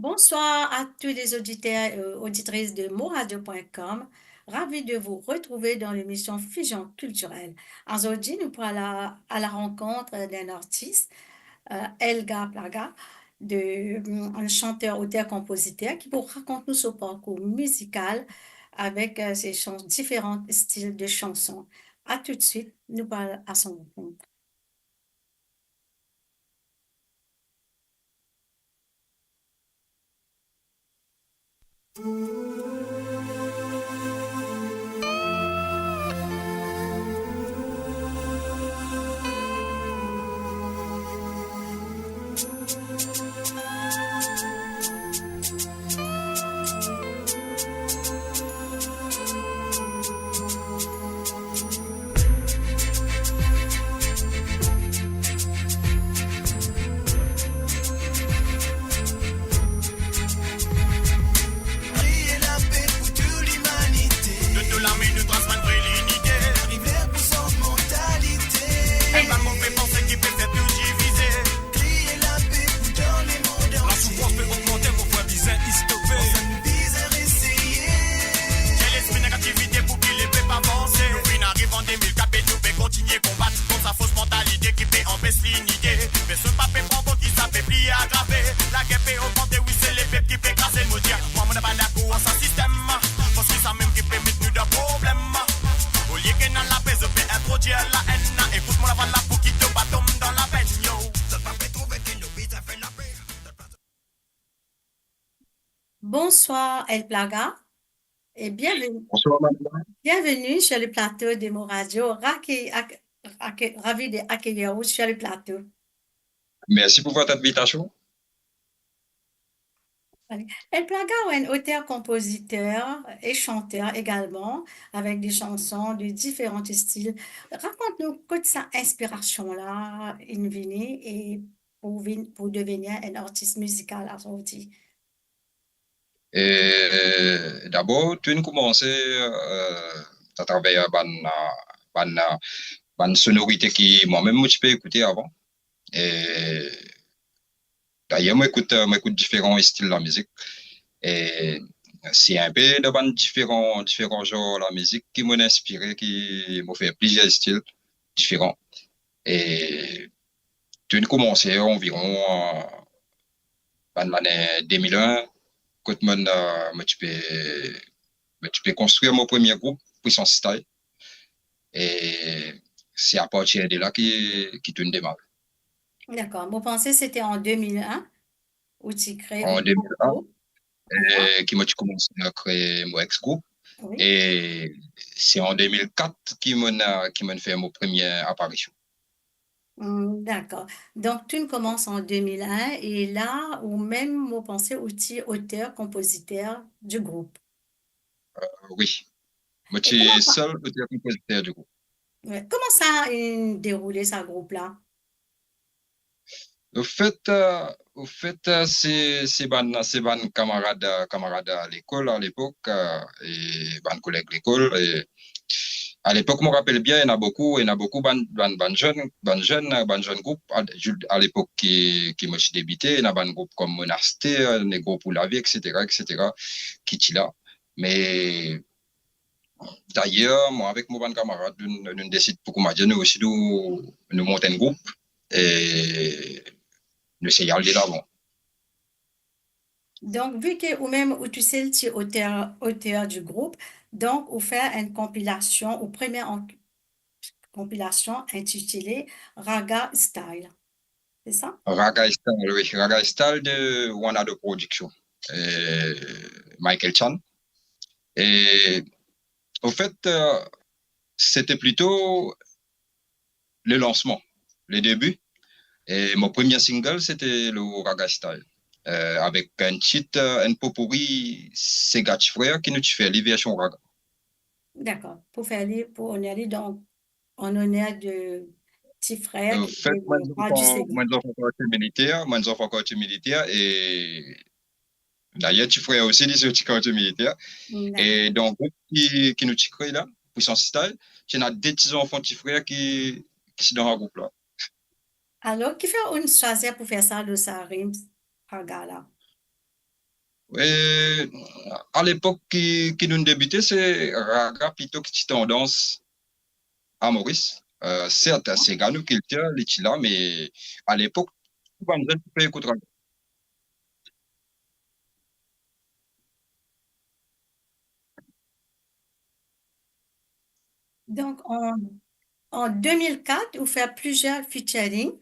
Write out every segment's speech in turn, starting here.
Bonsoir à tous les auditeurs et auditrices de moradio.com. Ravi de vous retrouver dans l'émission Fusion culturelle. Aujourd'hui, nous parlons à la rencontre d'un artiste, Elga Plaga, un chanteur, auteur, compositeur qui vous raconte nous son parcours musical avec différents styles de chansons. À tout de suite, nous parlons à son rencontre. Priez la paix pour toute l'humanité. De la minute, transmettre l'unité. Rivière pour son mentalité. Et pas mauvais penser qui peut faire tout diviser. Criez la paix pour dans les mondes La entiers. souffrance peut augmenter, mon frère bizarre, il stoppé. Ça nous vise à essayer. J'ai l'esprit négativité pour qu'il ne peut pas avancer. Nous fin arrive en 2004 et nous peut continuer combattre contre sa fausse mentalité qui peut empêcher l'unité. Mais ce pape prend compte qui ça peut plier aggraver. La guerre peut augmenter, oui, c'est les peuples qui peut casser le moteur. Moi, mon pas d'accord à ce système. Parce que ça même qui peut mettre nous de problèmes. Au lieu que dans la paix, je peux introduire la haine. Écoute-moi la balle pour qu'il te batte dans la peine, yo. Ce pape trouve que nous vise à faire la paix. Bonsoir, El Plaga, et bienvenue. Bonsoir, madame. Bienvenue sur le plateau de Mo Radio. Ravi d'accueillir vous sur le plateau. Merci pour votre invitation. El Plaga est un auteur-compositeur et chanteur également, avec des chansons de différents styles. Raconte-nous que sa inspiration-là est venue et pour devenir un artiste musical à son outil. Et d'abord, tu as commencé à travailler une sonorité qui moi-même je peux écouter avant. Et d'ailleurs, moi écoute différents styles de la musique. Et c'est un peu de différents genres de la musique qui m'ont inspiré, qui m'ont fait plusieurs styles différents. Et tu as commencé environ dans l'année 2001. Quand moi, tu peux construire mon premier groupe, Puissance Style. Et c'est à partir de là qui tout démarre. D'accord. Vous pensez que c'était en 2001 où tu crées En un 2001, groupe? qui m'a commencé à créer mon ex-groupe. Oui. Et c'est en 2004 qui m'a fait mon première apparition. D'accord. Donc, tu commences en 2001 et là, ou même, vous pensez, outil auteur, compositeur du groupe. Oui, moi, je Et comment, suis seul auteur-compositeur du groupe. comment ça a déroulé, ce groupe-là? Au fait, c'est ban camarades à l'école à l'époque et ban collègues à l'école. Et à l'époque, je me rappelle bien, il y en a beaucoup ban jeunes groupes à l'époque qui me suis débuté. Il y en a ban groupe comme Monastir, les groupes pour la vie, etc., qui étaient là. Mais d'ailleurs, moi, avec mon ban camarade, nous décide pour m'a dit, nous aussi, nous monter un groupe et nous essayons d'aller d'avant. Donc, vu que ou même où tu sais, tu es auteur du groupe, donc, vous faites une compilation, ou première compilation intitulée Raga Style. C'est ça? Raga Style, oui, Raga Style de One de Production, Michael Chan. Et au fait, c'était plutôt le lancement, le début. Et mon premier single, c'était le Raga Style. Avec un titre, un potpourri, c'est Gatch Frère qui nous fait les versions Raga. D'accord. Pour on y aller donc en honneur de petit frère Au qui fait, est le roi du Sega. moi, j'ai encore été militaire, et d'ailleurs, tu ferais aussi des outils quand tu es militaire. Et D'accord. donc, qui nous crée là, Puissance Style, il y a des petits enfants, petits frères qui sont dans un groupe là. Alors, qui fait une choisir pour faire ça, le Sarim Raga là? Et à l'époque qui nous débutait, c'est raga plutôt qui tendance à Maurice. Certes, c'est Ganou qui le tient, les là, mais à l'époque, tout le monde peut écouter raga. Donc, en 2004, vous faites plusieurs featuring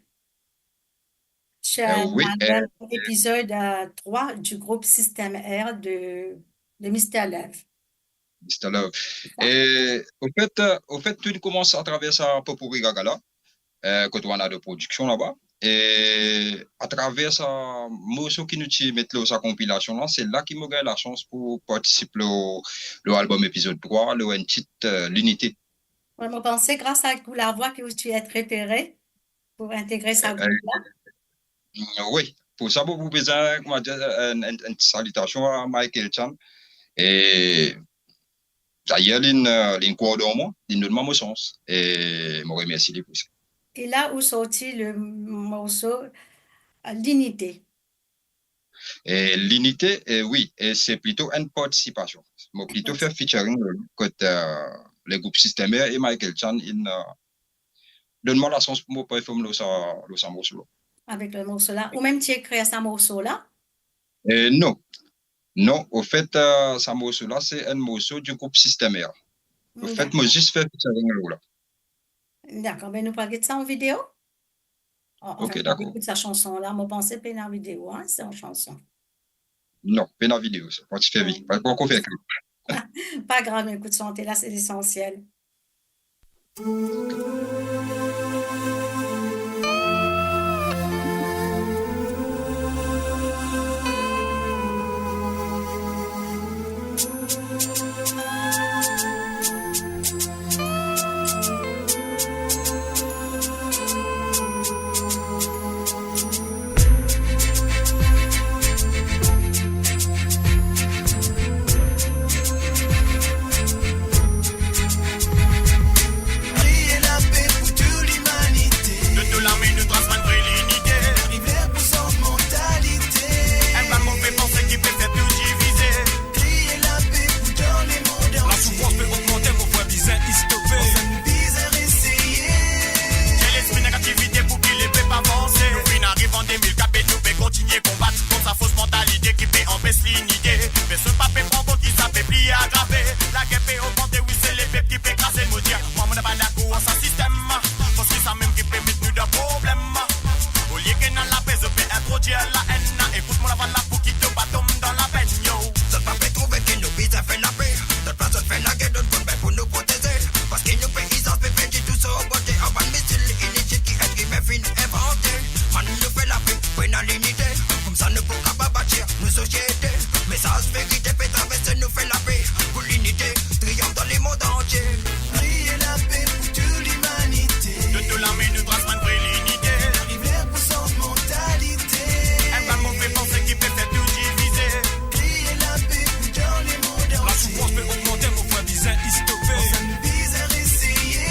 sur Oui, l'album épisode 3 du groupe Système R de Mister Love. Mr. Love. C'est ça? Et au fait, tout commence à travers ça Popuri Gagala, quand on a de production là-bas. Et à travers ça, morceau qui nous met là, sa compilation là, c'est là qu'il m'a eu la chance pour participer au l'album épisode 3, le titre L'Unité. Vraiment pensez grâce à la voix que tu es repéré pour intégrer sa groupe là. Oui, pour ça, vous besoin comment dire, une salutation à Michael Chan. Et d'ailleurs, il coordonne moi, il nous demande mon sens. Et je remercie lui pour ça. Et là où sortit le morceau L'unité. Et l'unité, oui, et c'est plutôt une participation. Moi, plutôt faire featuring côté les groupes Système R et Michael Chan. Donne-moi la chance pour moi performer le morceau. Avec le morceau là. Ou même tu as créé ce morceau là. Non. Non, au fait, ce morceau-là, c'est un morceau du groupe Système R. Au fait, moi, juste fait featuring là. D'accord, mais nous parlons de ça en vidéo? Ok, d'accord. Écoute sa chanson là, moi pensais pas en vidéo, hein, c'est en chanson. Non, pas dans la vidéo, ça. Pas tu fais vite. Pas qu'on fait clip. Pas grave, mais écoute, chanter là, c'est l'essentiel. Priez la paix pour toute l'humanité. De tout l'armée nous transmettre l'unité. Rivière pour son mentalité. Un pas mauvais pensée qui peut faire tout diviser. Priez la paix pour dans les mondes La entiers. souffrance peut augmenter, mon frère bizarre, il stoppé. On bizarre essayer. J'ai l'esprit négativité pour qu'il ne peut pas avancer. Nous fin arrive en 2004 et nous peut continuer combattre contre sa fausse mentalité qui peut empêcher l'unité. Mais ce pape prend compte qui ça peut plier aggraver. La guerre peut augmenter, oui c'est les peuples qui peut casser le dire. Moi mon pas d'accord à ce système. Parce que ça même qui peut mettre nous dans problème. Au lieu que dans la paix, je peux introduire la haine. Écoute-moi la valeur pour qu'il te tombe dans la peine, yo. D'autres pas fait trouver que nous bisons fait la paix. D'autres personnes fait la guerre, d'autres bonnes pour nous protéger. Parce que nous paysans fait faire du tout ça au beauté. En bas de missile, inutile qui est mais fin inventé. Man, nous fait la paix, pour dans l'unité. Comme ça, nous pourrons pas bâtir nos sociétés. Message vérité fait traverser, nous fait la paix. Pour l'unité, triomphe dans les mondes entiers. Priez la paix pour toute l'humanité. De tout l'armée nous transmettre l'unité. Rivière pour son mentalité. Un pas mauvais pensée qui peut faire tout diviser. Priez la paix pour dans les mondes La entiers. souffrance peut augmenter, mon frère bizarre, il stoppé. On bizarre essayer.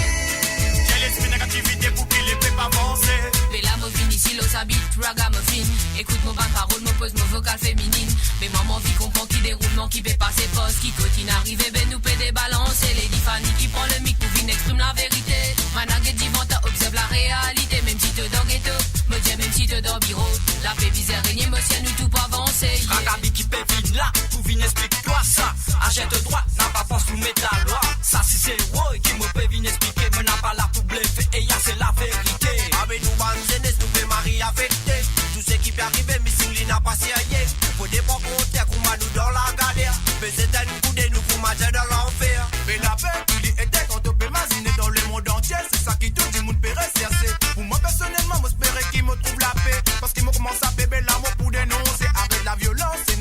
J'ai l'esprit négativité pour qu'il ne peut pas avancer. Bella me finit, silo s'habite, raga me fine. Écoute mon bande parole, me pose mon vocal féminine. Mais maman vit comprend qui déroulement, qui peut passer poste, qui continue arriver, ben nous peut débalancer. Lady Fanny qui prend le mic pour venir exprime la vérité. Manag et divanta observe la réalité, même si te dans ghetto, me dis même si te dans bureau. La paix bizarre régner, me tient nous tout pas avancer. Ragabi qui peut venir là, pour venir explique-toi ça. Achète droit, n'a pas force pour mettre la loi. Ça si c'est ouais qui me peut venir expliquer, mais n'a pas là pour bluffer, et y'a c'est la vérité. Avec nous, bonne jeunesse, nous fait marier affecté. Tout ce qui peut arriver, mais si n'a pas sérieux. Faut des bons comptes, qu'on m'a nous dans la galère. Mais c'est un coup de nous pour manger dans l'enfer. Mais la paix, il était quand on peut imaginer dans le monde entier. C'est ça qui tout dit, mon père est cercé. Pour moi, personnellement, j'espère qu'il me trouve la paix. Parce qu'il me commence à bébé l'amour pour dénoncer. Avec la violence, c'est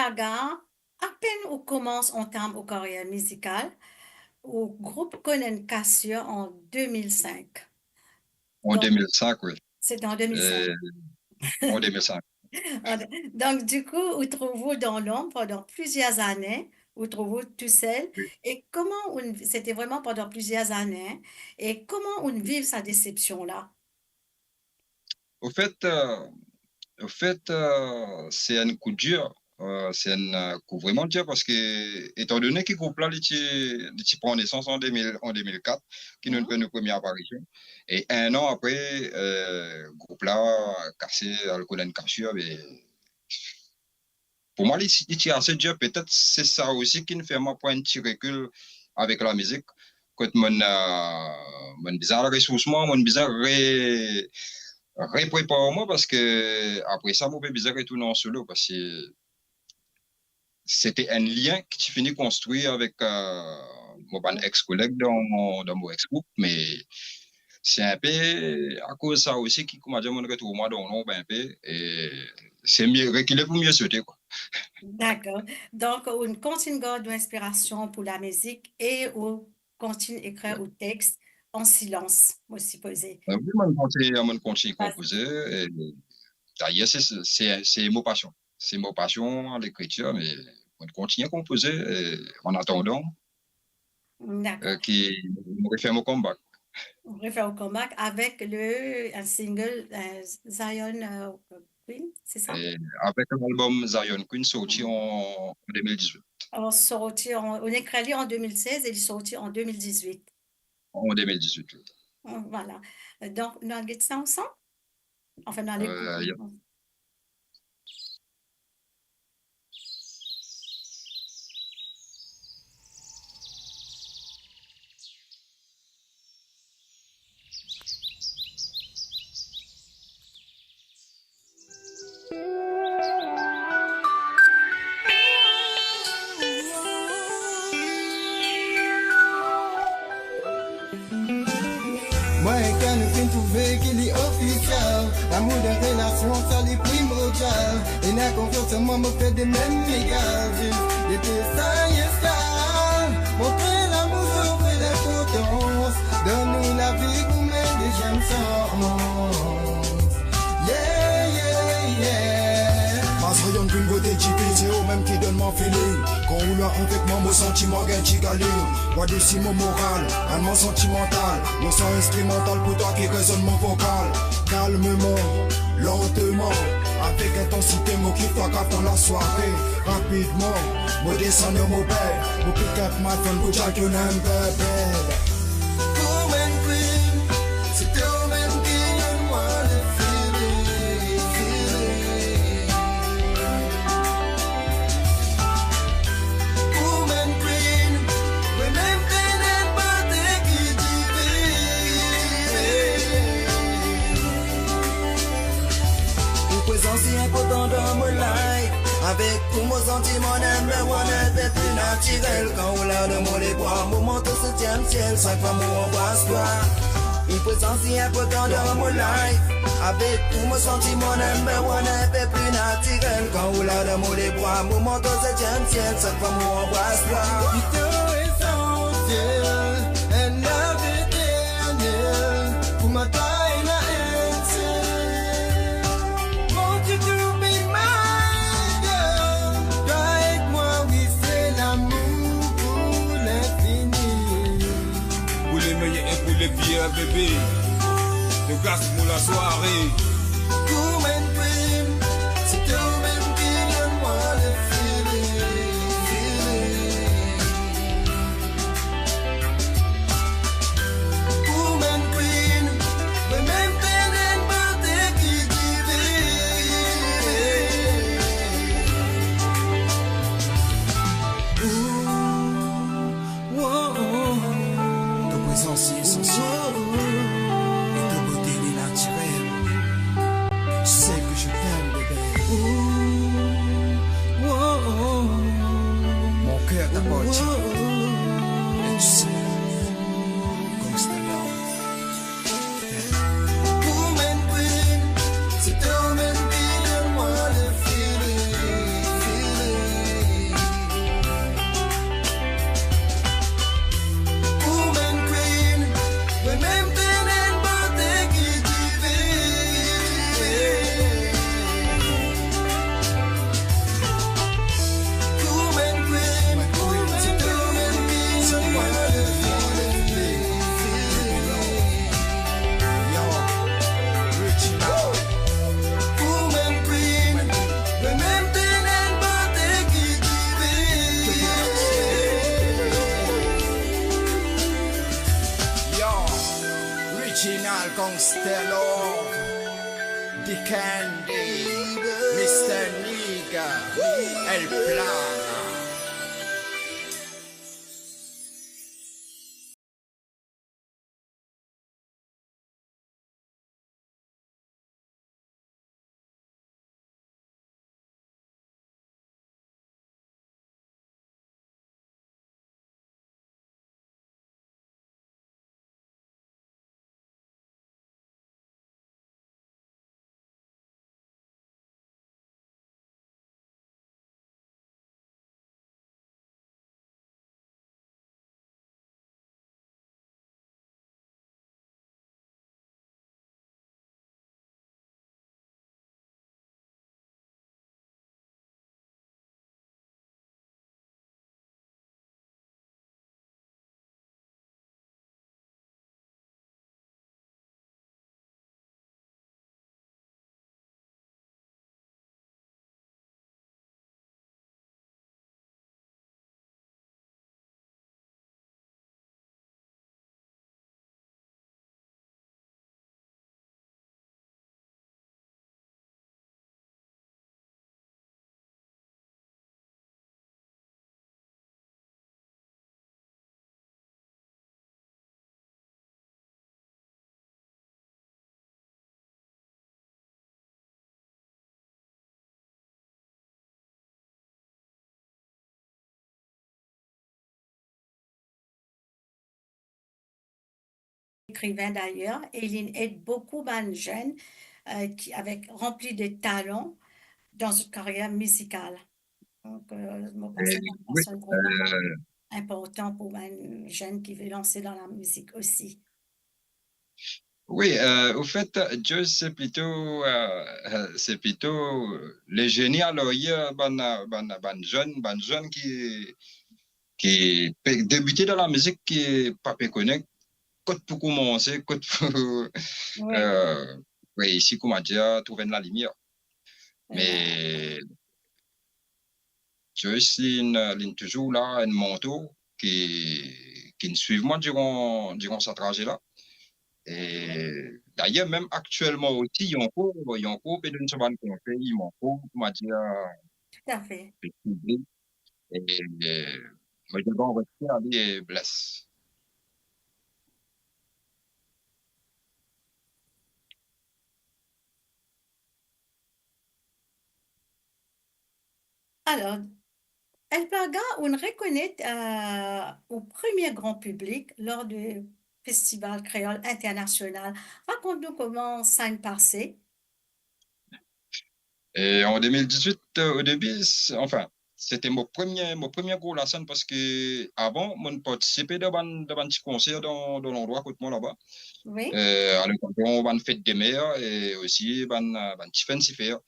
Plaga, à peine on commence en termes de carrière musicale, au groupe Conan Cassio en 2005. En Donc, 2005, oui. c'est en 2005. Euh, en 2005. Donc, du coup, vous trouvez dans l'ombre pendant plusieurs années, vous trouvez tout seul. Oui. Et c'était vraiment pendant plusieurs années. Et comment on vit sa déception-là? Au fait, c'est un coup dur. C'est un coup vraiment dur parce que, étant donné que le groupe là, il prend naissance en 2004, qui nous Mhm. fait nos premières apparitions. Et un an après, le groupe là, cassé, Alcool Cassure, mais pour moi, il tient assez dur. Peut-être c'est ça aussi qui nous fait moi prendre un petit recul avec la musique. Quand mon bizarre ressourcement, mon bizarre prépare moi parce que après ça, mon bizarre retourner en solo parce que c'était un lien que tu finis construire avec mon ex-collègue dans mon ex-groupe, mais c'est un peu à cause de ça aussi qui m'a dit mon retour moi dans l'ombre un peu et c'est mieux reculer pour mieux sauter quoi. D'accord. Donc, on continue de garder l'inspiration pour la musique et on continue d'écrire au texte en silence, moi supposé. Oui, mon continue composer et d'ailleurs c'est mon passion. C'est mon passion l'écriture mais on continue à composer en attendant D'accord. qui me refait mon comeback. On préfère au comeback avec un single Zion Queen, c'est ça? Et avec l'album Zion Queen sorti en 2018. On écrit lui en 2016 et il est sorti en 2018. En 2018. Oui. Voilà. Donc, nous allons ça ensemble? Enfin, nous allons l'écouter. Yeah. Moi, quand nous finissons trouver qu'il est officiel, l'amour de relation, ça les primordial. Et la confiance en moi me fait de même égal. Juste, était ça, yes, ça. Montrer l'amour, offrir la confiance. Donne-nous la vie, vous mettez des j'aime ça. Yeah, yeah, yeah. Mas rayon qu'une beauté typée, c'est eux même qui donne mon feeling. Quand on l'a avec moi, mon sentiment gagne chigaling. Moi dessus mon moral, un mon sentimental. Mon son instrumental pour toi qui résonne mon vocal. Calmement, lentement, avec intensité, mon qui frappe dans la soirée. Rapidement, mon descend de mon père. Mon pick up my phone pour Jack you name baby. Woman queen, c'est toi-même qui donne-moi le feeling, feeling. Woman queen, oui même t'es pas qui Une présence si importante dans mon life. Avec tous mes sentiments, number one, elle fait plus naturel. Quand on l'a de mon espoir, moment au 7e ciel, 5 fois mon embrasse toi. Une présence si importante dans mon life. Avec tous mes sentiments, number one, elle fait plus naturel. Quand on l'a de mon espoir, moment au 7e ciel, 5 fois mon embrasse toi. Plutôt essentiel, un love éternel, pour ma taille la haine. Won't you do be my girl? Toi avec moi, oui, c'est l'amour pour l'infini. Pour les meilleurs et pour les pires, bébé. De grâce pour la soirée. Woman queen, c'est toi-même qui donne-moi le feeling, feeling. Woman queen, mais même t'es n'importe qui dit. Ta présence est essentielle. Et ta beauté est naturelle. Tu sais que je t'aime, bébé. Mon cœur t'appartient. Et tu sais, Gangsta Love. Woman queen, c'est toi-même qui donne-moi le feeling, feeling. Gangster The Candy, Mr. Nigga, El Plaga. Écrivain d'ailleurs, et il aide beaucoup de jeunes qui, avec, remplis de talent dans une carrière musicale. Donc, je me pense que c'est une Oui, personne vraiment importante pour un jeune qui veut lancer dans la musique aussi. oui, au fait, Dieu, c'est plutôt le génie. Alors, il y a ban jeune qui peut débuter dans la musique, qui est pas connaît, quand pour commencer, quand pour, Oui, euh, oui, ici, comment dire, trouver de la lumière. voilà, Mais Dieu, c'est toujours là, un manteau qui nous suit moi durant ce trajet-là. Et d'ailleurs, même actuellement aussi, il y a encore une semaine qu'on fait, il y a encore, comment dire, tout à fait. et moi, je vais en rester aller blesse. Alors, El Plaga, on reconnaît au premier grand public lors du Festival créole international. Raconte-nous comment ça s'est passé. Et en 2018, au début, enfin, c'était mon premier gros la scène parce que avant, moi, je participais dans un petit concert dans l'endroit côté moi là-bas. Oui, À l'occasion, une fête des mères et aussi un petit fancy fair.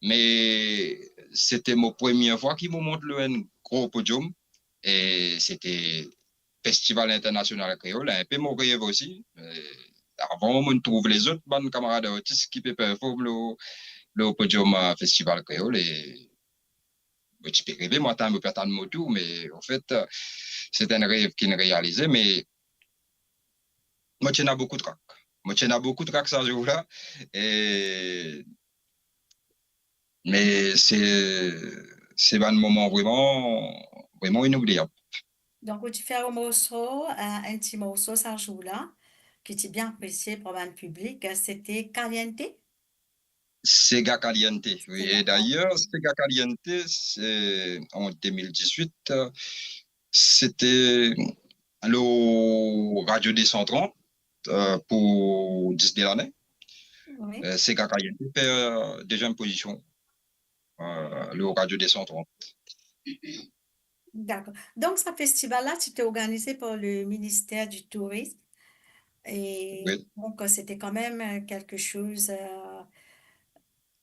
Mais c'était ma première fois qu'ils me montrent un gros podium et c'était Festival international créole, un peu mon rêve aussi. Avant, on trouve les autres bonnes camarades artistes qui peuvent performer le podium Festival créole et tu peux rêver, moi, t'as un peu de moto, mais en fait, c'est un rêve qui est réalisé, mais moi, tu as beaucoup de trac. Moi, tu as beaucoup de trac ce jour-là. Et mais c'est un moment vraiment inoubliable. donc tu fais un morceau, un petit morceau, ça joue là, qui était bien apprécié par le public. C'était Caliente. Sega Caliente, oui. C'est Et d'accord. d'ailleurs, Sega Caliente, en 2018, c'était le Radio des 130 pour 10 de l'année. Oui, Sega Caliente fait déjà une position, le Radio des 130. d'accord. Donc, ce festival-là, c'était organisé par le ministère du Tourisme. Et Oui, donc, c'était quand même quelque chose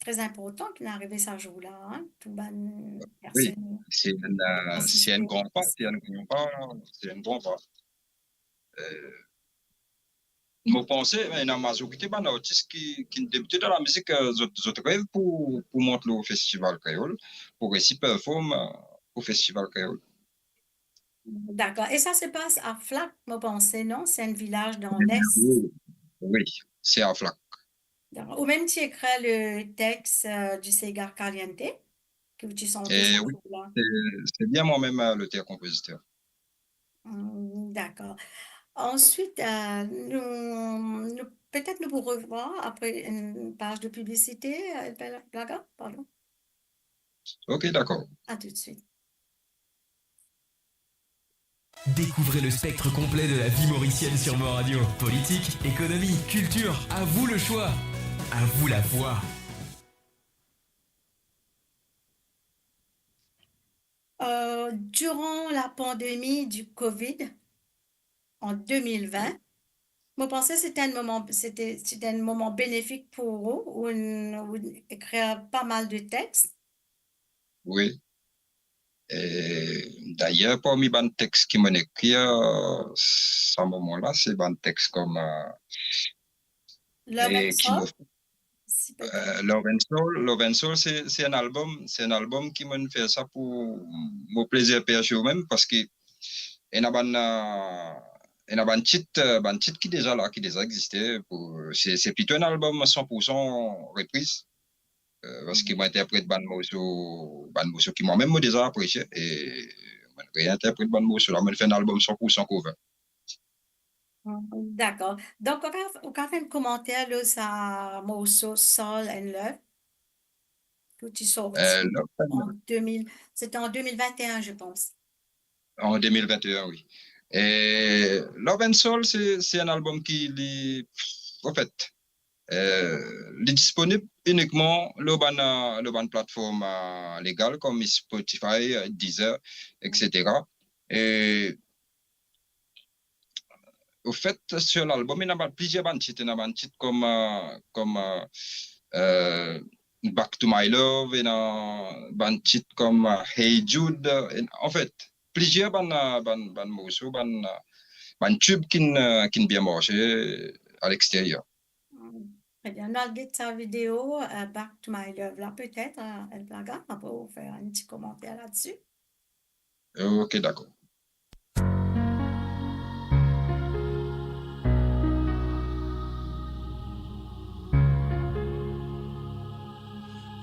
très important qui est arrivé ce jour-là. Hein. Tout le monde, oui. personne C'est un assistait au grand pas, festival. c'est un grand pas. Je pensais, mais la majorité des artistes qui débutent dans la musique, ils rêvent pour monter au festival créole, pour réussir performer au festival créole. D'accord. Et ça se passe à Flac, je pensais, non? C'est un village dans l'Est. Oui, oui. c'est à FLAC. D'accord. Ou même tu écris le texte du Cigar Caliente que tu sens Et oui, là. c'est c'est bien moi-même l'auteur-compositeur. D'accord. Ensuite, peut-être nous vous revoir après une page de publicité, Blaga, pardon. Ok, d'accord. À tout de suite. Découvrez le spectre complet de la vie mauricienne sur Mo Radio. Politique, économie, culture, à vous le choix. À vous la voix. Durant la pandémie du Covid en 2020, je pensais que c'était un moment bénéfique pour vous, où on écrire pas mal de textes. Oui. Et d'ailleurs, parmi les textes qui m'ont écrit à ce moment-là, c'est des textes comme Love and qui me Soul, si peut-être. Love and Soul, c'est un album qui m'a fait ça pour mon plaisir personnel même parce que il y a un titre qui déjà là, qui déjà existait. C'est plutôt un album 100% reprise. Parce que m'interprète ban morceau qui moi-même m'a déjà apprécié et réinterprète ban morceau là, me fait un album 100% cover. D'accord. Donc, on a fait un commentaire là, ça morceau Soul and Love que tu sorti c'était en 2021, je pense. En 2021, oui. Et Love and Soul, c'est un album qui, en fait, il est disponible uniquement sur une plateforme légale comme Spotify, Deezer, etc. Et au fait, sur l'album, il y a plusieurs titres. Il y a un titre comme Back to My Love, il y a un titre comme Hey Jude. En fait, plusieurs morceaux, tubes qui ont bien marché à l'extérieur. Très bien. Dans le ta vidéo, Back to My Love, là, peut-être, El Plaga, on peut vous faire un petit commentaire là-dessus. Ok, d'accord.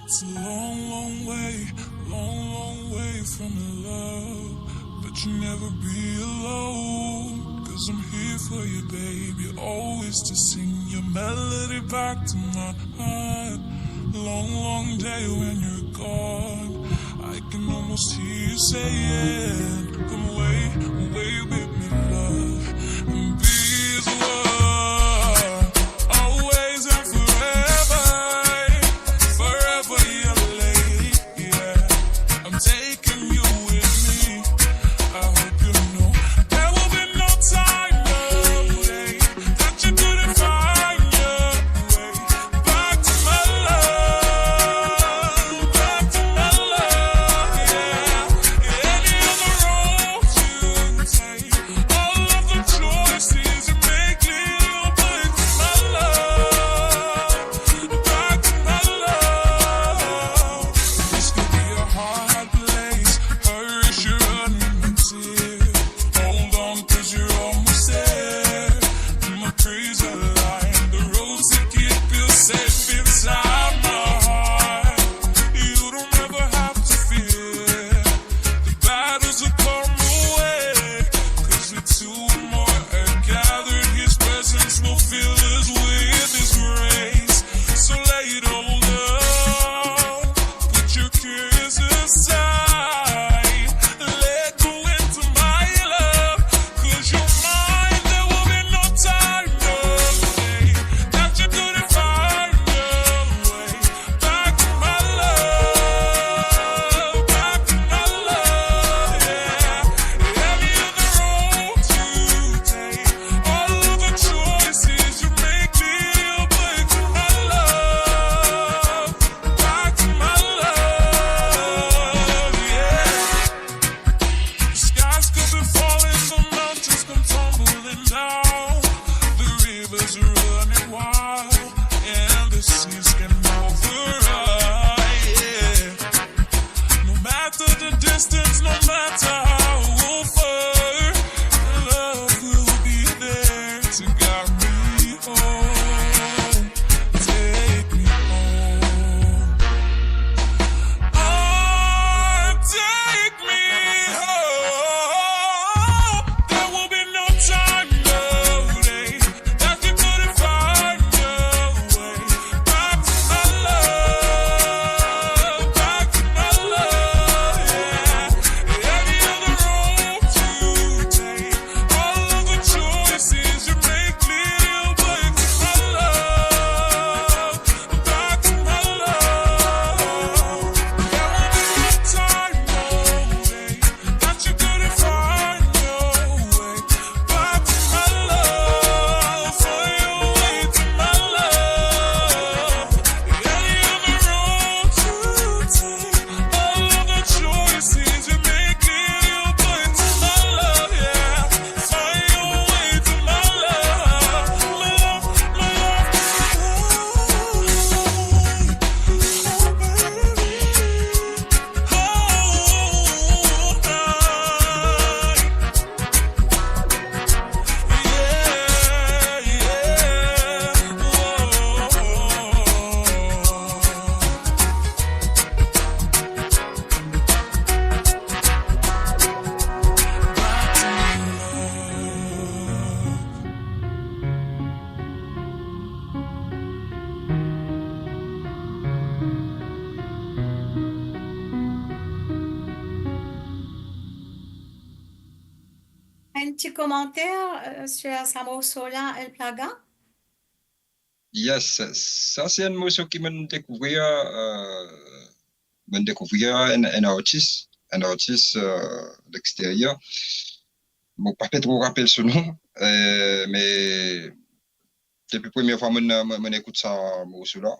It's a long way from the love, but you never be alone, 'cause I'm here for you, baby, always to sing your melody back to my heart. Long day when you're gone, I can almost hear you saying, come away with me, love, and be as one, always and forever, your lady, yeah. I'm taking you with me. I hope you know there will be no time, no way that you couldn't find your way back to my love, yeah. Any other road you take, all of the choices you make, little back to my love, back to my love. This could be a hard place. Hurry, you're running a tear. Hold on, 'cause you're almost there. My crazy line, the roads that keep you safe inside my heart. You don't ever have to fear. The battles will come away, 'cause we're two or more are gathered. His presence will fill us with His grace. So lay it all down. Put your cares aside. Let go into my love, 'cause you're mine. There will be no time, no way that you couldn't find your way back to my love, back to my love, yeah. Any other road you take, all of the choices you make, feel back to my love, back to my love, yeah. The skies could be falling, the mountains come tumbling down, the rivers are running wild, and the seas can override, yeah. No matter the distance, no matter how far, love will be there to guide me home. petit commentaire sur ce morceau-là, El Plaga? Yes, ça c'est un morceau qui m'a découvert un artiste d'extérieur. Bon, pas trop rappel ce nom, mais depuis la première fois que j'écoute ça morceau-là,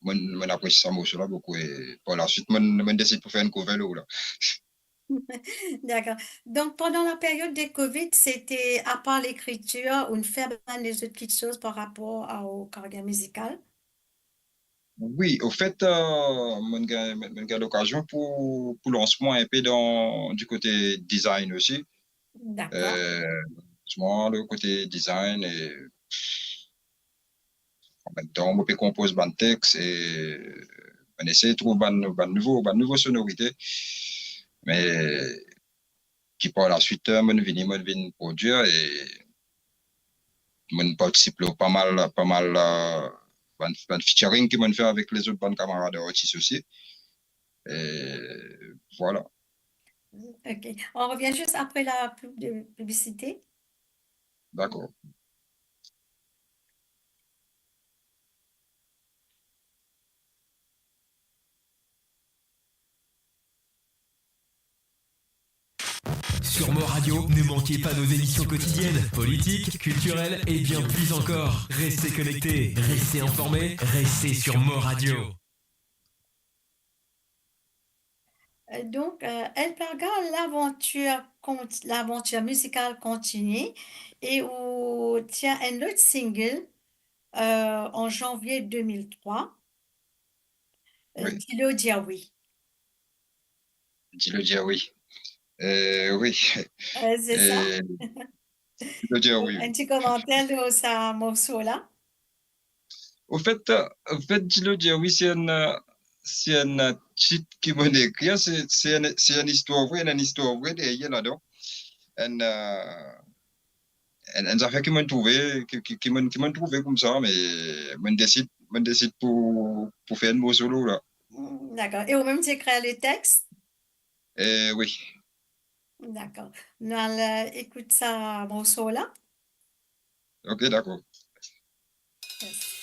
je apprécie ça morceau-là beaucoup et par la suite, je décide pour faire une cover là. D'accord. Donc, pendant la période de Covid, c'était, à part l'écriture, une faire les autres petites choses par rapport au carrière musicale? Oui, au fait, j'ai l'occasion pour lancement un peu du côté design aussi. D'accord. Lancement, le côté design et en même temps, on peut composer un texte et on essaie de trouver une nouvelle sonorité. Mais qui par la suite, on vient produire et on participe pas mal de featuring qui m'ont fait avec les autres bandes camarades artistes aussi. Et voilà. OK. On revient juste après la publicité. D'accord. Sur Mo Radio, ne manquez pas nos émissions quotidiennes, politiques, culturelles et bien plus encore. Restez connectés, restez informés, restez sur Mo Radio. Donc, El Plaga, l'aventure musicale continue et on tient un autre single en janvier 2003, Oui. Dilo Diawi. Dis-le dire oui. Oui. C'est ça? Dis-le dire oui. Un petit commentaire de ce morceau-là? Au fait, dis-le dire oui, c'est un titre qui m'a écrit, c'est une histoire vraie derrière là-dedans. Une affaire qui m'a trouvé, qui m'a trouvé comme ça, mais je décide pour faire un mot solo là. D'accord. Et au même, tu écris les textes? Oui. D'accord. Nous allons écouter ce morceau-là. Ok, d'accord. Yes.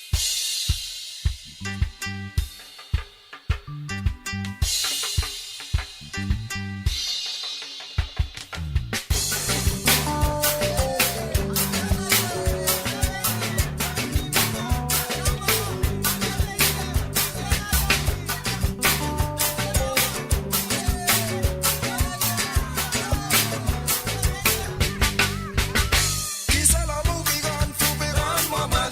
Qui c'est l'amour qui gagne, faut rendre-moi ma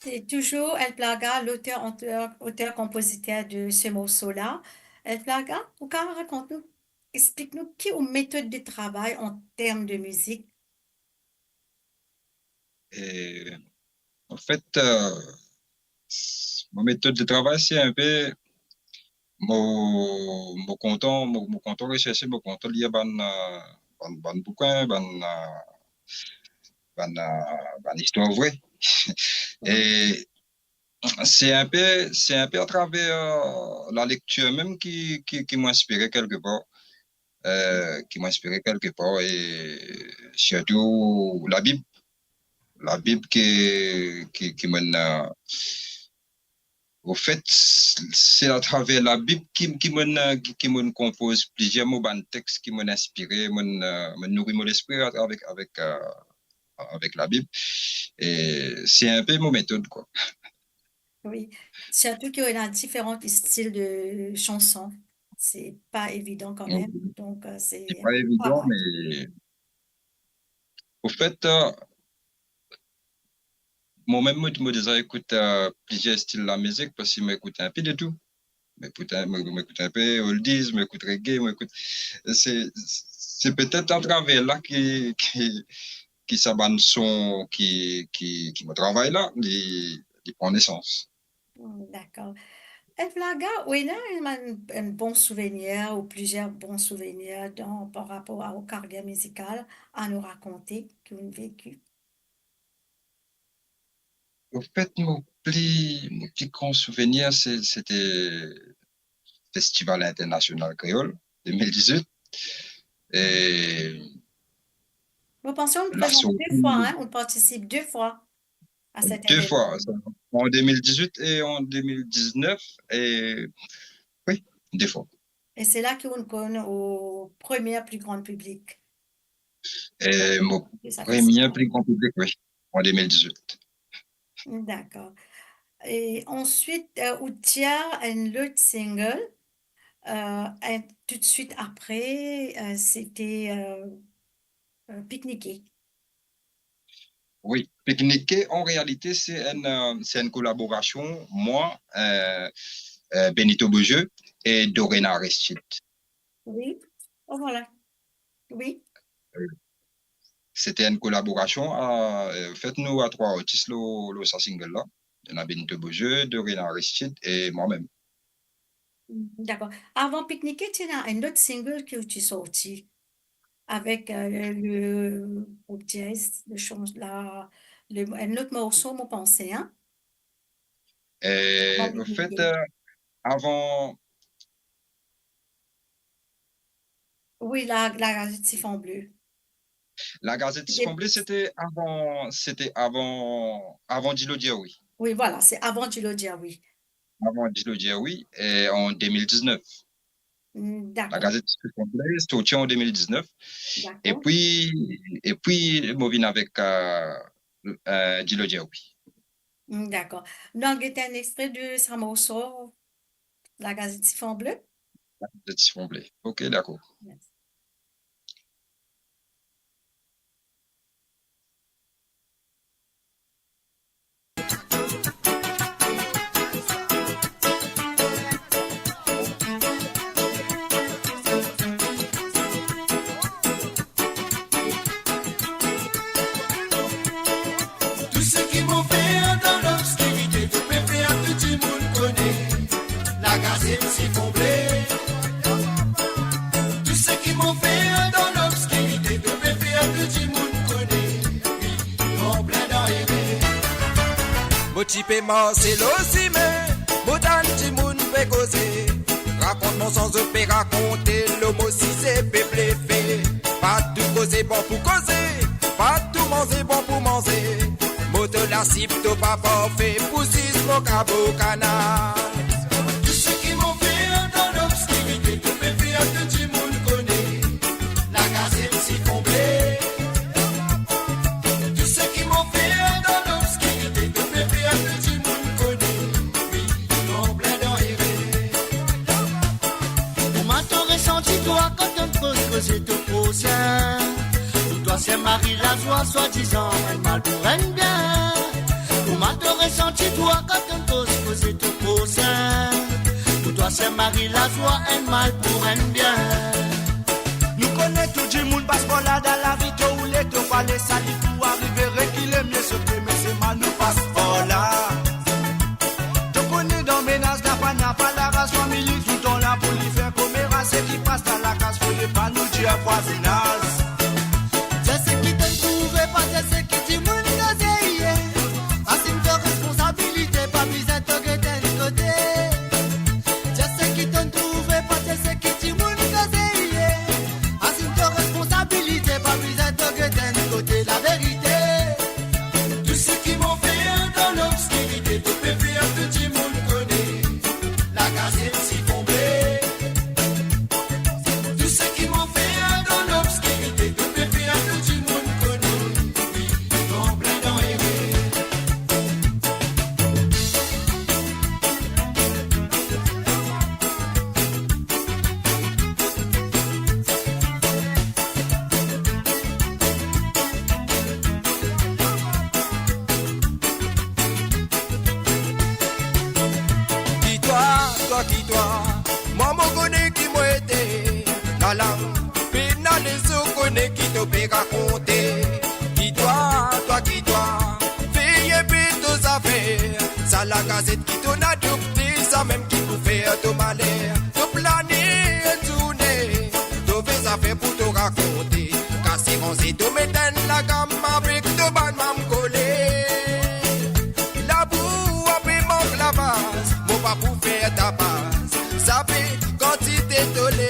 C'est toujours El Plaga, auteur-compositeur de ce morceau-là. El Plaga, ou quand raconte-nous, explique-nous qui ont méthode de travail en termes de musique. Et en fait, mon méthode de travail, c'est un peu mon content recherché, mon content lié ban bouquin, ban histoire vraie. Et c'est un peu à travers la lecture même qui m'a inspiré quelque part. Et surtout la Bible. La Bible qui mène. Au fait, c'est à travers la Bible qui me compose plusieurs mots, un texte qui m'a inspiré, me nourrit mon esprit avec la Bible. Et c'est un peu mon méthode, quoi. Oui, surtout qu'il y a différents styles de chansons. C'est pas évident quand même. Donc, C'est c'est pas un évident, travail. mais au fait, moi-même, moi déjà écoute plusieurs styles de la musique parce que m'écoute un peu de tout. M'écoute un peu oldies, m'écoute reggae, c'est peut-être à travers là qui ça bande son qui me travaille là, il prend naissance. D'accord. El Plaga, oui, là, il m'a un bon souvenir ou plusieurs bons souvenirs par rapport au carrière musicale à nous raconter que vous avez vécu. Au fait, mon plus grand souvenir, c'était le Festival international créole 2018. Et Nous pensions nous la présenter deux fois, surprise, hein, on participe deux fois à cet deux événement. fois, en 2018 et en 2019. Et oui, deux fois. Et c'est là qu'on connaît au premier plus grand public Et mon de sa premier festival. plus grand public, oui, en 2018. D'accord. Et ensuite, Outia, un autre single. Et tout de suite après, c'était Pique-Niquer. Oui, Pique-Niquer, en réalité, c'est une collaboration, moi, Benito Bourdieu et Dorena Aristide. Oui. Oh, voilà. Oui. C'était une collaboration. Faites-nous à trois artistes le single là. Il y en a Benito Bourdieu, Dorena Aristide et moi-même. D'accord. Avant Pique-Niquer, tu as un autre single que tu sorti avec le groupe jazz, un autre morceau, mon pensée, hein? Et Avant au fait, Pique-Niquer. avant Oui, la Gazette Siphon Bleu. la Gazette Siphon Bleu, c'était avant Dilo Diaoui. Oui, voilà, c'est avant tu le dire, oui. Avant Dilo Diaoui, et en 2019. La D'accord, Gazette Siphon Bleu, c'était aussi en 2019. Et d'accord. puis, Movin avec Dilo Diaoui. D'accord. Donc, c'est un extrait de ce morceau, la Gazette Siphon Bleu. La Gazette Siphon Bleu. Ok, d'accord. Merci. Tout ce qui m'ont fait dans l'obscurité, tout pépé à tout le monde connaît. La Gazette Siphon Bleu. Tout ce qui m'ont fait dans l'obscurité, tout pépé à tout le monde connaît. En plein d'arrivée. Motivé c'est l'osime, modan ti moun pe causer. Raconte mon sens de paix, raconter le mot si c'est peuplé fait. Pas tout causer bon pour causer, pas tout manger bon pour manger. Moto la cible to papa fait pour six mon cabo canal. Tout ce qui m'ont fait dans l'obscurité, tout pépé à tout le monde connaît. La Gazette Siphon Bleu. Tout ce qui m'ont fait dans l'obscurité, tout pépé à tout le monde connaît. Oui, en plein d'arrivée. Comment t'aurais senti toi quand on te causait ton prochain? Pour toi c'est Marie la joie, soi-disant, elle mal pour elle bien. Comment t'aurais senti toi quand on t'ose poser ton prochain. Pour toi c'est Marie la joie, un mal pour un bien. Nous connaissons tout le monde parce qu'on là dans la vie, où les deux fois les salis pour arriver, qu'il est mieux sauter, mais c'est mal nous passe par là. Je connais dans ménage, n'a pas la race famille, tout le temps là pour lui faire comméra, c'est qui passe à la casse, faut pas nous dire voisinage. Je sais qui te trouve, pas je sais qui tu m'en conseille. Assume ta responsabilité, pas besoin de te guetter de côté. Je sais qui te trouve, pas je sais qui tu m'en conseille. Assume ta responsabilité, pas besoin de te guetter de côté. La vérité, Tous ceux qui m'ont fait dans l'obscurité, tout peut faire que tout le monde connaît. La gazette s'y tombée. Tous ceux qui m'ont fait dans l'obscurité, tout peut faire que tout le monde connaît. Oui, dans plein dans aimé. Dis-toi, moi mon connais qui m'a été. La langue, pena les autres connais qui te peut raconter. Dis-toi, fais plutôt affaires. Ça la gazette qui t'en adopté, ça même qui peut faire ton malheur. Te planer, tourner, te fais affaires pour te raconter. Car si on s'est te mettre la gamme avec te ban mam collé. La boue après manque la base, mon pas pour faire ta base. Ça fait quantité tolé.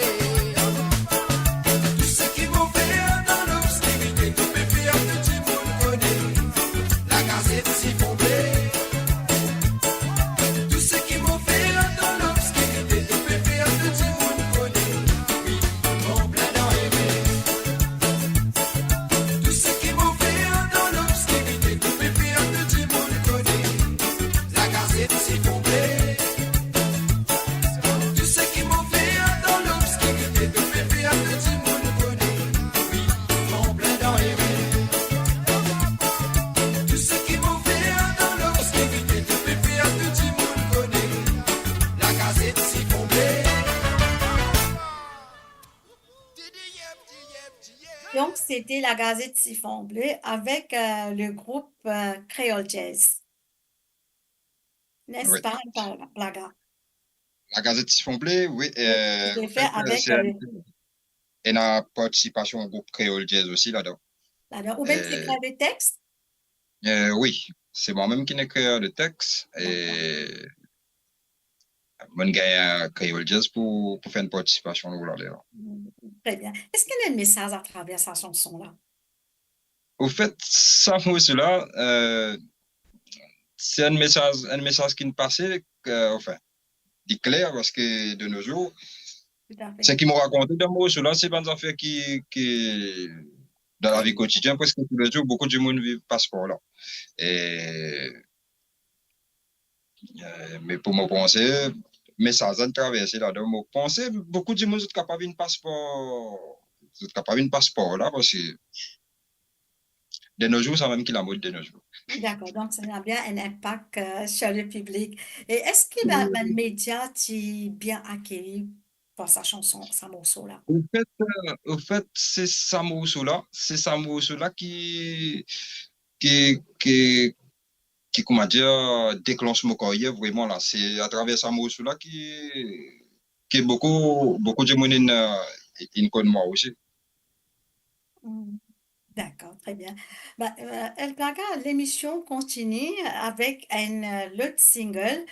Tous ceux qui m'ont fait dans l'obscurité, tout peut faire que tout le monde connaît. La gazette s'y fondée. Tous ceux qui m'ont fait dans l'obscurité, tout peut faire que tout le monde connaît. Oui, mon plein dans aimé. Tous ceux qui m'ont fait dans l'obscurité, tout peut faire que tout le monde connaît. La gazette s'y fondée. Tous ceux qui m'ont fait dans l'obscurité, tout peut faire que tout le monde connaît. Oui, mon plein dans aimé. Tous ceux qui m'ont fait dans l'obscurité, tout peut faire que tout le monde connaît. La gazette s'y fondée. Donc, c'était la Gazette Siphon Bleu avec le groupe Creole Jazz. N'est-ce Oui. pas, Plaga? La Gazette Siphon Bleu, oui. Tout En à fait, fait, avec c'est une participation au groupe Créole Jazz aussi là-dedans. ou même c'est écrit le texte. Oui, c'est moi-même qui ai créé le texte et mon gars Créole Jazz pour faire une participation là. Très bien. Est-ce qu'il y a un message à travers sa chanson-là? Au fait, ça, moi, cela, c'est un message qui ne passait, enfin, dit clair parce que de nos jours, Tout à fait. ce qu'ils m'ont raconté de moi, cela, c'est pas des affaires dans la vie quotidienne, parce que tous les jours, beaucoup de monde vivent par sport là. Mais pour me penser, message à traverser là-dedans, me penser, beaucoup de monde sont capables de passeport là, parce que de nos jours, c'est même qui la mode de nos jours. D'accord, donc ça a bien un impact sur le public. Et est-ce que le média t'a bien accueilli pour sa chanson, sa morceau-là? Au fait, c'est ça morceau-là, qui comment dire, déclenche mon carrière vraiment là. C'est à travers ça morceau-là que beaucoup de monde connaît moi aussi. D'accord, très bien. El Plaga, l'émission continue avec l'autre single.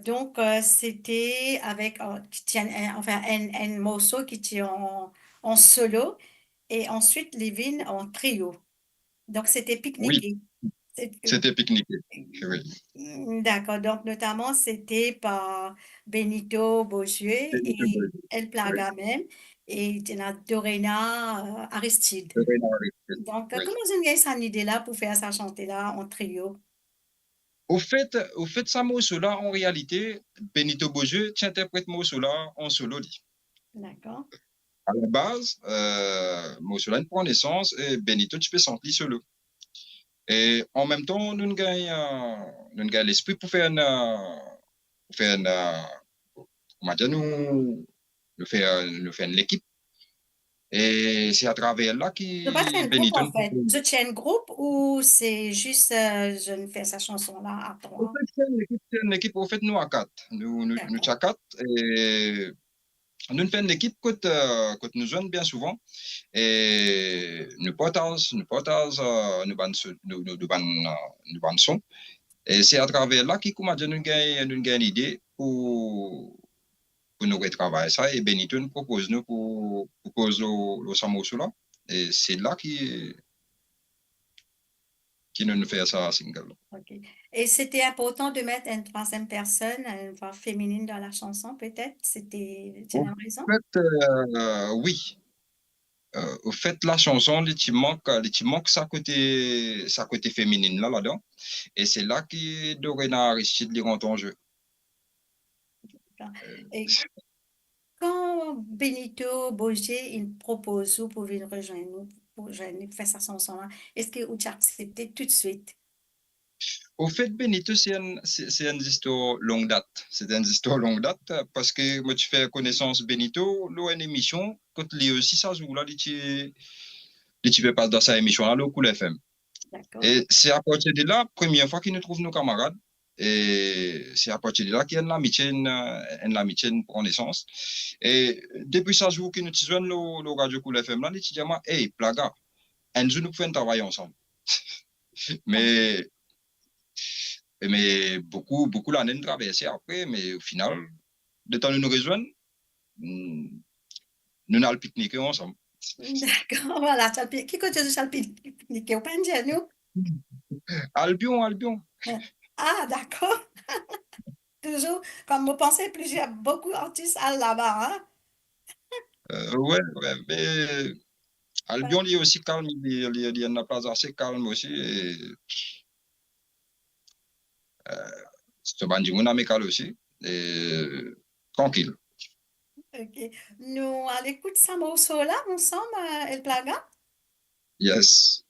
Donc, c'était avec un morceau qui tient en solo et ensuite Livin en trio. Donc, c'était pique-niqué. C'était pique-niqué. Oui. D'accord, donc notamment c'était par Benito Bojué et El Plaga même et Dorena Aristide. Donc, comment vous avez cette idée-là pour faire ça chanter là en trio? Au fait, ça morceau-là, en réalité, Benito Bojué interprète morceau-là en solo. D'accord. À la base, morceau-là prend naissance et Benito, tu peux sentir solo. Et en même temps, nous gagnons l'esprit pour faire comment dire, nous faire l'équipe. Et c'est à travers là Je passe que un groupe Benito en fait. Vous êtes un groupe ou c'est juste je ne fais sa chanson là à au trois? fait, c'est une équipe, au fait, nous à quatre. Nous D'accord. à quatre. Et nous faisons une équipe que nous jouons bien souvent. Et nous bandes son. Et c'est à travers là qu'on m'a donné une idée pour nous retravailler ça. Et Benito nous propose le Samosu là. Et c'est là qui nous fait ça single. Ok. Et c'était important de mettre une troisième personne, une voix féminine dans la chanson, peut-être? Tu as Au une raison? fait, oui. Au fait, la chanson, il manque sa côté féminine là-dedans. Et c'est là que Dorena Aristide les rentre en jeu. Et quand Benito Boger il propose, vous pouvez nous rejoindre nous pour faire sa chanson là, est-ce que vous acceptez tout de suite? Au fait, Benito, c'est une histoire longue date. C'est une histoire longue date parce que moi, tu fais connaissance Benito, là, une émission, quand il aussi ça joue là, tu fais pas dans sa émission là, le Cool FM. D'accord. Et c'est à partir de là, première fois qu'il nous trouve nos camarades. Et c'est à partir de là qu'il y a une amitié, une connaissance. Et depuis ça jour que nous jouons le Radio Cool FM là, il dit moi, hey, Plaga, un jour nous pouvons travailler ensemble. mais beaucoup l'année de traverser après, mais au final, de temps nous rejoindre, nous allons pique-niquer ensemble. D'accord, voilà. Qui continue de pique-niquer au Pandia, nous? Albion. Ah, d'accord. Toujours, comme vous pensez, plusieurs, beaucoup d'artistes là-bas, hein? Ouais, mais Albion, il est aussi calme, il y a une place assez calme aussi. C'est un bandit amical aussi. Et tranquille. Ok. Nous, à l'écoute ça morceau là, ensemble, El Plaga? Yes.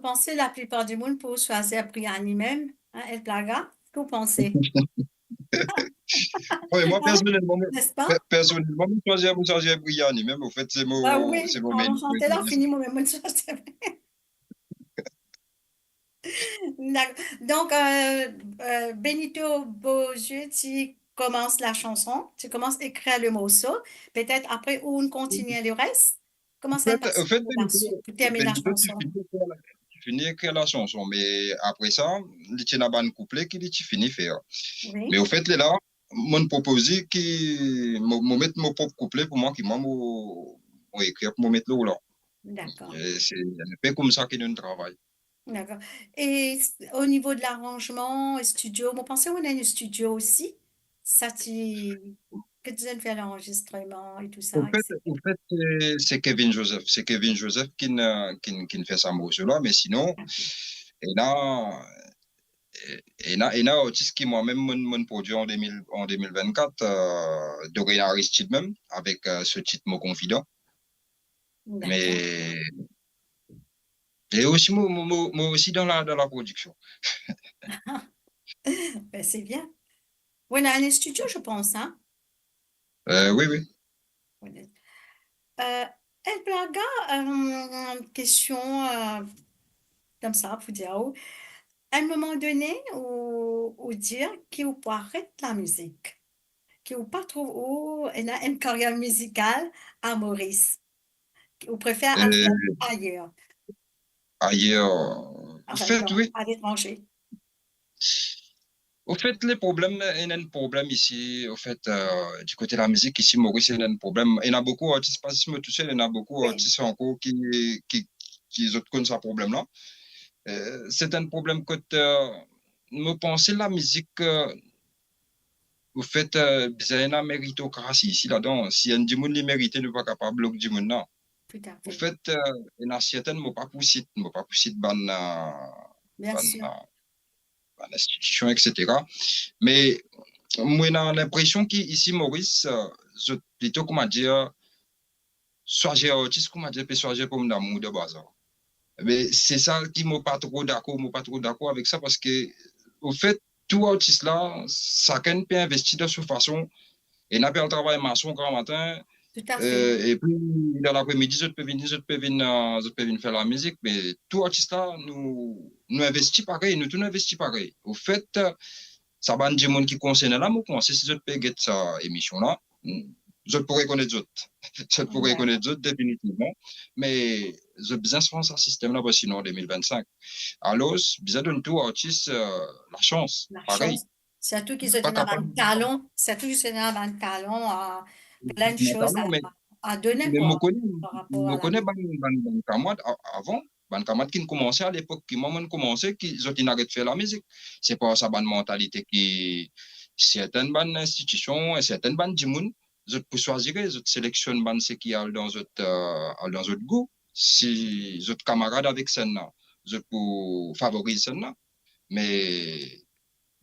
pensez la plupart du monde pour choisir Briani même, hein, El Plaga? Qu'est-ce que vous pensez? Ouais, moi, Hein, n'est-ce pas? personnellement, je choisis Briani, même, au fait, Bah c'est oui, mon on menu chantait là, préféré. fini moi-même, je chantais. Donc, Benito Bozieux, tu commences la chanson, tu commences à écrire le morceau, peut-être après on continue le reste. Comment ça passe Au fait, pour la suite, pour terminer la Benito, chanson? tu finis d'écrire la chanson, mais après ça, il y a un couplet qui dit tu finis faire. Mais Oui, au fait, là, mon proposé qui, me mettre mon propre couplet pour moi, qui m'a écrire pour me mettre là. d'accord, C'est un peu comme ça que nous travaillons. d'accord. Et au niveau de l'arrangement, studio, vous pensez qu'on a un studio aussi? Ça, que tu viens de faire l'enregistrement et tout ça, etc. Au fait c'est Kevin Joseph. C'est Kevin Joseph qui fait sa morceau là, mais sinon, il y a, il y a un artiste qui moi-même mon produit en 2024, Dorian Aristide même, avec ce titre Mon Confident. D'accord. Mais, et aussi, moi aussi dans la production. Ben, c'est bien. Oui, on a un studio, je pense, hein? Oui, oui. Oui. El Plaga, question comme ça, pour dire, à un moment donné, ou dire qu'il ou pas arrêter la musique, qu'il ou pas trouve où il a une carrière musicale à Maurice, ou préfère à Euh, travailler ailleurs, ailleurs, au enfin, fait, oui. à l'étranger. Au fait, les problèmes, il y a un problème ici, au fait, du côté de la musique, ici, Maurice, il y a un problème. Il y en a beaucoup d'artistes, pas si je me touche, il y en a beaucoup Oui, d'artistes encore qui ont connu ce problème-là. C'est un problème que, me penser la musique, au fait, il y a une méritocratie ici, là-dedans. Si un monde les mérite, ne pas capable de dire non. tout à Au fait. fait, il y a certaines, ne pas pousser de Bien sûr. institution, etc. Mais moi, j'ai l'impression qu'ici, Maurice, je plutôt, comment dire, soit j'ai artiste, comment dire, puis soit j'ai comme d'amour de base. Mais c'est ça qui m'a pas trop d'accord, moi pas trop d'accord avec ça parce que, au fait, tout artiste là, chacun peut investir de cette façon et n'a pas le travail maçon grand matin. Tout à fait. Et puis, dans l'après-midi, je peux venir faire la musique, mais tout artiste là, nous investit pareil, nous tous investis pareil. Au fait, ça va des gens qui concernent là, moi, si je peux gagner cette émission-là, je pourrais connaître d'autres. Je pourrais D'accord. connaître d'autres définitivement. Mais je besoin de ce système-là, parce que sinon, en 2025. Alors, besoin de tout artiste la chance. La Pareil. chance, surtout qu'ils Il se n'est pas donnent capable un talent, surtout qu'ils se donnent un talent à plein de choses de mais à donner, mais quoi, par rapport à me la connais musique. ban camarade avant, ban camarade qui commençait à l'époque, qui moi commençait, qui ont arrêté de faire la musique. C'est pas ça ban mentalité qui certaines ban institutions et certaines ban du monde, je peux choisir, je sélectionne ban ce qui a dans votre goût. Si je camarade avec ça, je peux favoriser ça, mais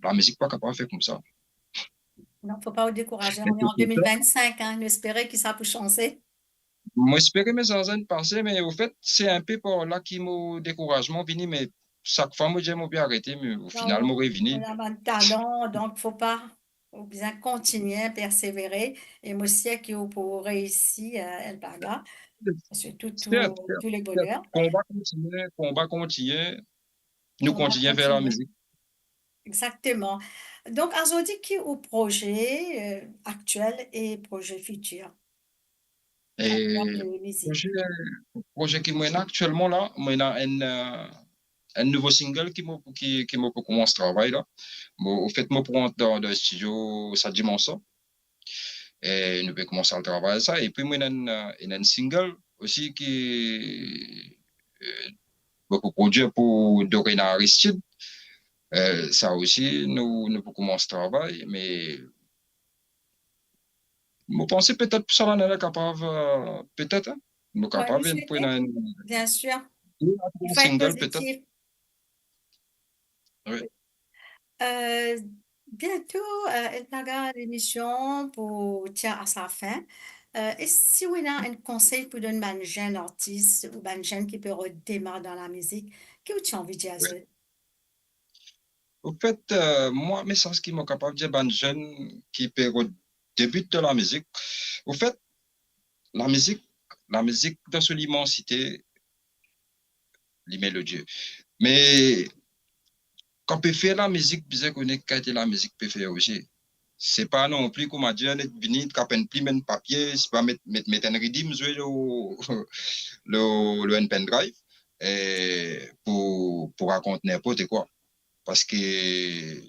la musique pas capable de faire comme ça. Non, faut pas vous décourager. Mais On est c'est en pour ça, 2025, hein. On espérait que ça peut changer. moi, j'espérais mes années passer, mais au fait, c'est un peu par là qui m'a découragement venu, mais chaque fois, moi, j'aime bien arrêter, mais au final, Non, moi, on revenu. a un talent, donc faut bien continuer, persévérer. Et moi aussi, qui pour réussir, El Baga, surtout Certes, certes, tous les certes. bonheurs. Combat continuer, nous On va continuons vers la continuer. musique. Exactement. Donc, aujourd'hui, qui au projet actuel et projet futur en termes Et de musique? projet, projet qui mène actuellement là, moi, il y a un nouveau single qui m'a commencé à travailler là. Bon, au fait, moi, pour entrer dans le studio, ça dimanche ça. Et nous pouvons commencer à travailler ça. Et puis, moi, il y a un single aussi qui beaucoup produit pour Dorina Aristide. Ça aussi, nous pouvons commencer à travailler. Mais je pense peut-être que ça en est capable, peut-être, hein. Nous Oui, nous capable de prendre souhaitons, bien sûr. Il un faut être single, peut-être. positif. Oui. Euh, bientôt, elle paga l'émission pour tirer à sa fin. Et si vous avez un conseil pour donner à un jeune artiste ou à un jeune qui peut redémarrer dans la musique, que tu as envie de dire, Ouais. Zoé? Au fait, moi, message qui m'a capable de dire ban jeune qui peut débuter de la musique. Au fait, la musique, la musique dans son immensité, il met le Dieu. Mais quand on peut faire la musique, bien qu'on ait qu'à la musique peut faire aussi. C'est pas non plus comme a dit, on est venu, qu'on peine plus même papier, c'est pas mettre un redeem sur le pen drive pour raconter n'importe quoi. Parce que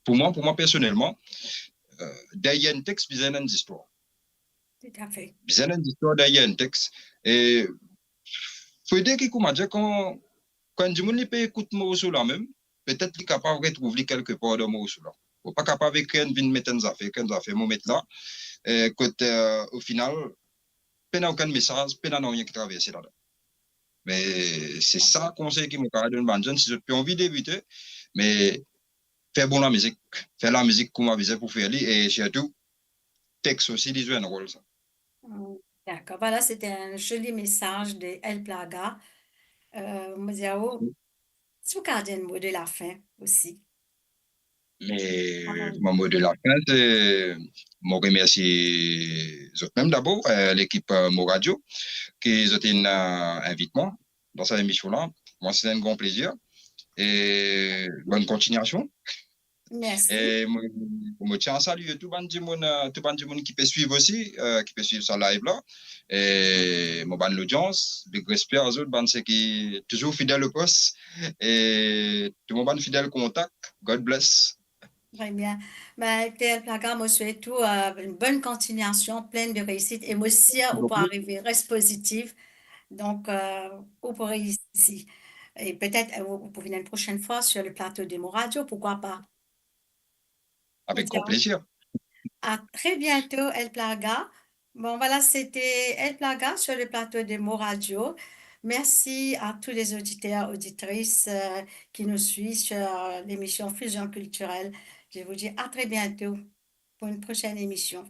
pour moi personnellement, derrière un texte, il y a une histoire. Tout à fait. Il y a une histoire derrière un texte. Et faut dire que, comme a dit, quand du monde peut écouter morceau là même, peut-être qu'il est capable de retrouver quelque part dans morceau là. Faut pas capable d'écrire une mettre des affaires, mon mettre là. Au final, peine aucun message, peine rien qui traverse là. Mais c'est ça conseil qui m'a donné banjon si je peux envie de débuter, mais faire bon la musique, faire la musique comme avisé pour faire et surtout texte aussi il joue un rôle ça. Mm, d'accord. Voilà, c'était un joli message de El Plaga. Modiao, tu peux garder un mot de la fin aussi. Mais Avant mon mot de la fin, c'est mon remercier même d'abord l'équipe Moradio qui ont été invité moi dans cette émission-là. Moi, c'est un grand plaisir et bonne continuation. Merci. Et je tiens à saluer tout le monde qui peut suivre aussi, qui peut suivre ça live là. Et mon ban l'audience, big respect aux autres, ban c'est qui est toujours fidèle au poste. Et tout mon ban fidèle contact. God bless. Très bien. Ben, El Plaga, moi, je souhaite tout, une bonne continuation, pleine de réussite et moi aussi, S'il ou vous pour plaît. arriver, reste positive. Donc, vous pourrez ici. Et peut-être, vous pouvez venir une prochaine fois sur le plateau de mon radio, pourquoi pas. Avec grand plaisir. À très bientôt, El Plaga. Bon, voilà, c'était El Plaga sur le plateau de Mo Radio. Merci à tous les auditeurs, auditrices qui nous suivent sur l'émission Fusion culturelle. Je vous dis à très bientôt pour une prochaine émission.